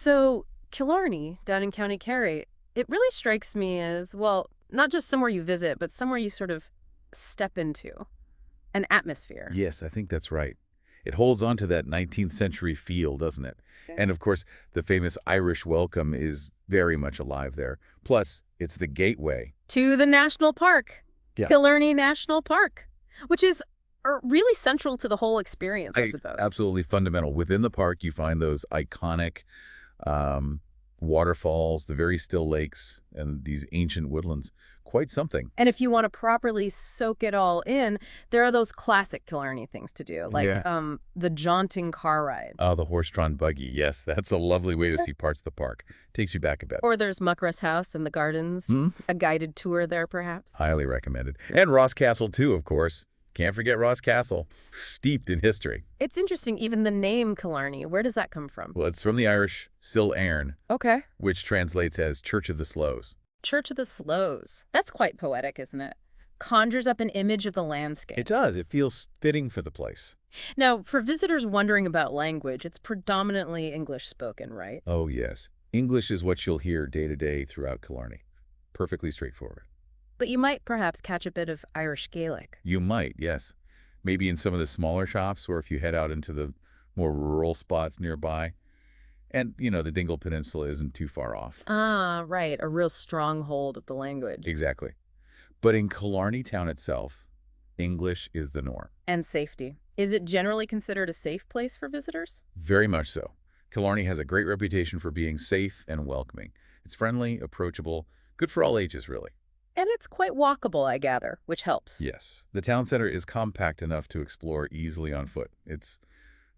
So, Killarney, down in County Kerry, it really strikes me as, well, not just somewhere you visit, but somewhere you sort of step into, an atmosphere. Yes, I think that's right. It holds on to that 19th century feel, doesn't it? Yeah. And of course, the famous Irish welcome is very much alive there. Plus, it's the gateway. To the national park, Yeah. Killarney National Park, which is really central to the whole experience, I suppose. Absolutely fundamental. Within the park, you find those iconic um, waterfalls, the very still lakes, and these ancient woodlands. Quite something. And if you want to properly soak it all in, there are those classic Killarney things to do, like Yeah. the jaunting car ride. Oh, the horse-drawn buggy. Yes, that's a lovely way to see parts of the park. Takes you back a bit. Or there's Muckra's House and the gardens, Hmm? a guided tour there, perhaps. Highly recommended. And Ross Castle, too, of course. Can't forget Ross Castle, steeped in history. It's interesting, even the name Killarney, where does that come from? Well, it's from the Irish Sil Airn, Okay. which translates as Church of the Slows. Church of the Slows. That's quite poetic, isn't it? Conjures up an image of the landscape. It does. It feels fitting for the place. Now, for visitors wondering about language, it's predominantly English spoken, right? Oh, yes. English is what you'll hear day to day throughout Killarney. Perfectly straightforward. But you might perhaps catch a bit of Irish Gaelic. You might, yes. Maybe in some of the smaller shops, or if you head out into the more rural spots nearby. And, the Dingle Peninsula isn't too far off. Ah, right, a real stronghold of the language. Exactly. But in Killarney town itself, English is the norm. And safety. Is it generally considered a safe place for visitors? Very much so. Killarney has a great reputation for being safe and welcoming. It's friendly, approachable, good for all ages, really. And it's quite walkable, I gather, which helps. Yes. The town center is compact enough to explore easily on foot. It's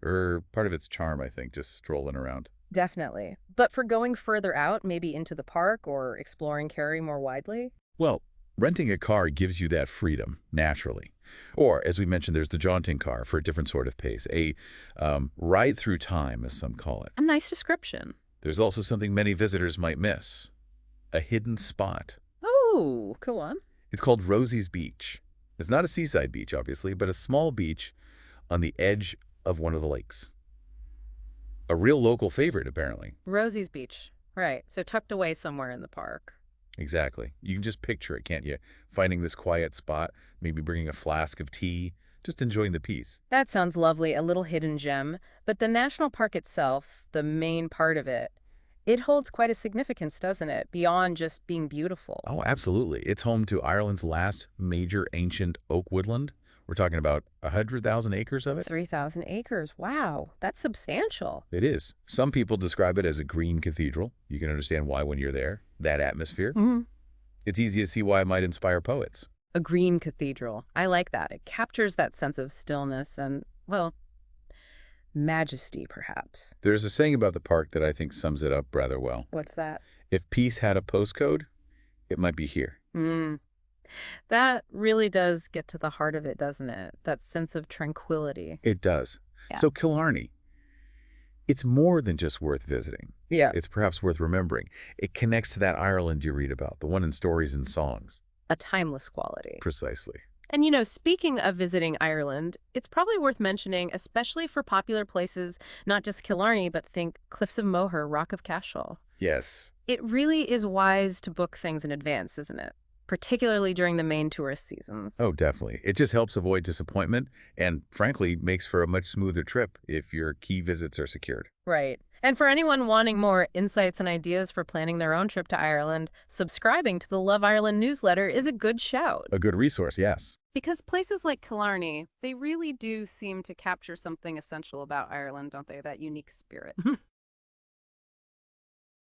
part of its charm, I think, just strolling around. Definitely. But for going further out, maybe into the park or exploring Kerry more widely? Well, renting a car gives you that freedom, naturally. Or, as we mentioned, there's the jaunting car for a different sort of pace, a ride through time, as some call it. A nice description. There's also something many visitors might miss, a hidden spot. Oh, go on. It's called Rosie's Beach. It's not a seaside beach, obviously, but a small beach on the edge of one of the lakes. A real local favorite, apparently. Rosie's Beach. Right. So tucked away somewhere in the park. Exactly. You can just picture it, can't you? Finding this quiet spot, maybe bringing a flask of tea, just enjoying the peace. That sounds lovely, a little hidden gem. But the national park itself, the main part of it, it holds quite a significance, doesn't it? Beyond just being beautiful. Oh, absolutely. It's home to Ireland's last major ancient oak woodland. We're talking about 100,000 acres of it. 3,000 acres. Wow, that's substantial. It is. Some people describe it as a green cathedral. You can understand why when you're there. That atmosphere. Mm-hmm. It's easy to see why it might inspire poets. A green cathedral. I like that. It captures that sense of stillness and, well, majesty, perhaps. There's a saying about the park that I think sums it up rather well. What's that? If peace had a postcode, it might be here. That really does get to the heart of it, doesn't it? That sense of tranquility. It does. Yeah. So Killarney, it's more than just worth visiting. Yeah. It's perhaps worth remembering. It connects to that Ireland you read about, the one in stories and songs. A timeless quality. Precisely. And speaking of visiting Ireland, it's probably worth mentioning, especially for popular places, not just Killarney, but think Cliffs of Moher, Rock of Cashel. Yes. It really is wise to book things in advance, isn't it? Particularly during the main tourist seasons. Oh, definitely. It just helps avoid disappointment and, frankly, makes for a much smoother trip if your key visits are secured. Right. And for anyone wanting more insights and ideas for planning their own trip to Ireland, subscribing to the Love Ireland newsletter is a good shout. A good resource, yes. Because places like Killarney, they really do seem to capture something essential about Ireland, don't they? That unique spirit.